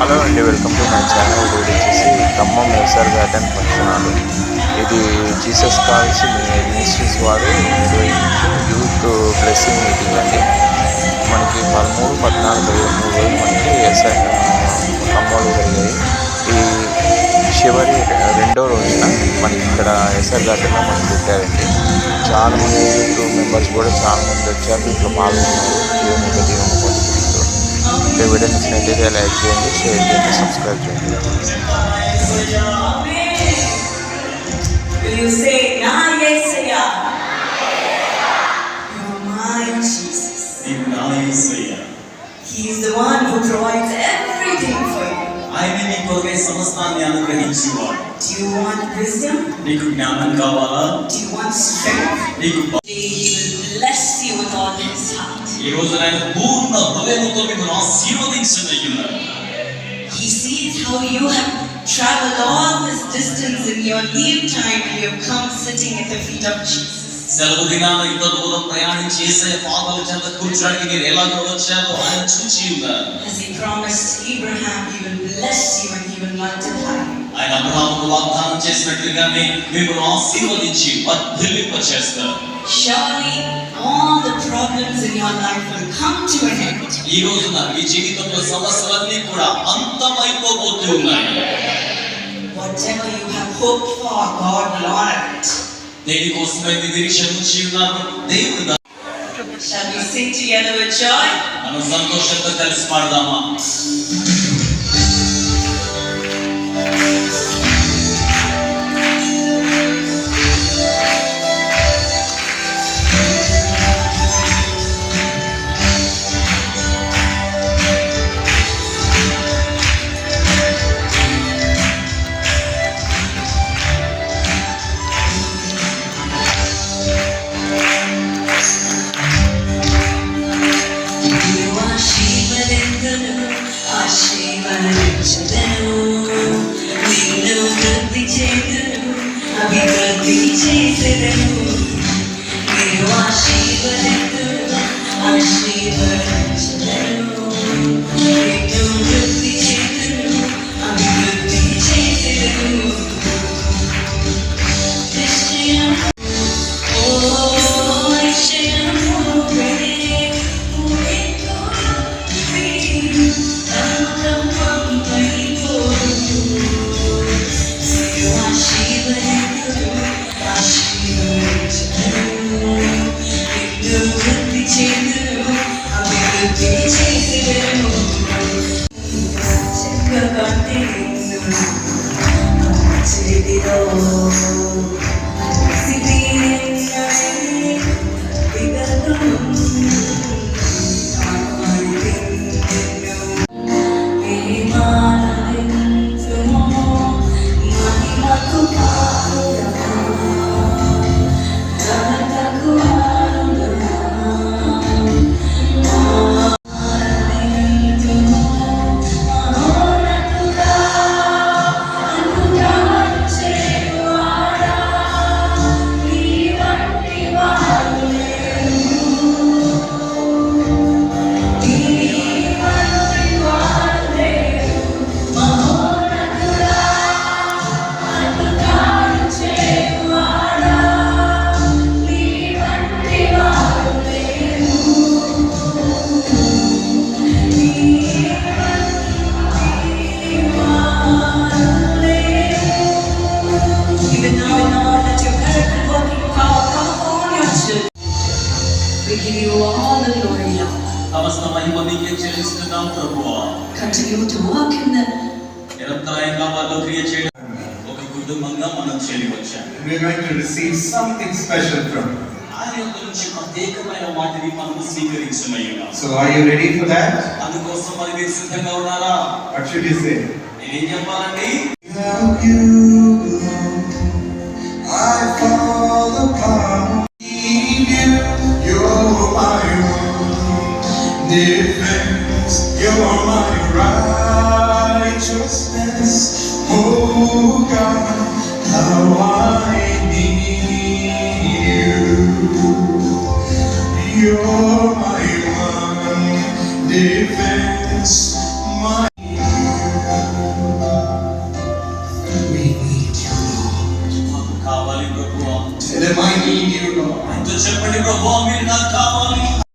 Hello అండి, welcome to my channel. ఇది వచ్చేసి Khammam SR garden function hall. ఇది జీసస్ కాల్స్ మినిస్ట్రీస్ వారు నిర్వహించే యూత్ బ్లెస్సింగ్ మీటింగ్ అండి. మనకి 13, 14, 13 రోజులు మనకి ఖమ్మంలో జరిగాయి. ఈ చివరి రెండో రోజున మనకి ఇక్కడ ఎస్ఆర్ గార్డెన్లో మనకి పెట్టారండి. చాలామంది యూత్ మెంబర్స్ కూడా చాలామంది వచ్చారు, దీంట్లో పాల్గొన్నారు. దేవుని పొందుకుంటారు. వీడియో నచ్చినట్లయితే లైక్ చేయండి, షేర్ చేయండి, సబ్స్క్రైబ్ చేయండి. He is the one who provides everything for you. ఆయనే నీ కొరకై సమస్తాన్ని అనుగ్రహించువాడు. Do you want wisdom? నీకు జ్ఞానం కావాలా? Do you want strength? నీకు He will bless you with all his heart. ఈ రోజు ఆయన పూర్ణ హృదయంతో మిమ్మల్ని ఆశీర్వదించనున్నాడు. He sees how you have traveled all this distance in your leave time and you have come sitting at the feet of Jesus. సెలవు దినాన ఇంత దూరం ప్రయాణం చేసే పాదాల చెంత కూర్చోడానికి మీరు ఎలాగో వచ్చారో ఆయన చూచి ఉన్నారు. As he promised Abraham, he will bless you and he will multiply. ఆయన అబ్రహాముకు వాగ్దానం చేసినట్లుగానే మిమ్మల్ని ఆశీర్వదించి వర్ధిల్లింపచేస్తారు. Surely all the problems in your life will come to an end. ఈ రోజున మీ జీవితంలో సమస్యలన్నీ కూడా అంతమైపోబోతూ ఉన్నాయి. Whatever you have hoped for, God will honor it. దేనికోసమైతే నిరీక్షణ ఉంచి ఉన్నారు దేవుడు. Shall we sing together with joy? మనం సంతోషంతో కలిసి పాడదామా? సమస్త మహిమ నీకే చెల్లిస్తున్నాం ప్రభువా. Continue to work in the నిరంతరాయంగా వారిలో క్రియ చేయడం ఒక కుటుంబంగా మనం చేయవచ్చాం. We are going to receive something special from him. ఆయన యొక్క నుంచి ప్రత్యేకమైన వాటిని మనం స్వీకరించమయ్యాం. So are you ready for that? అందుకోసం మరి మీరు సిద్ధంగా ఉన్నారా? What should you say? నేనేం చెప్పాలండి? Without you, I fall apart. You're my one defense. You're my righteousness. Oh God, how I need you. You're my one defense. My కావాలి ప్రభువా. Tell him I need you, Lord. ఆయనతో చెప్పండి ప్రభువా, మీరు నాకు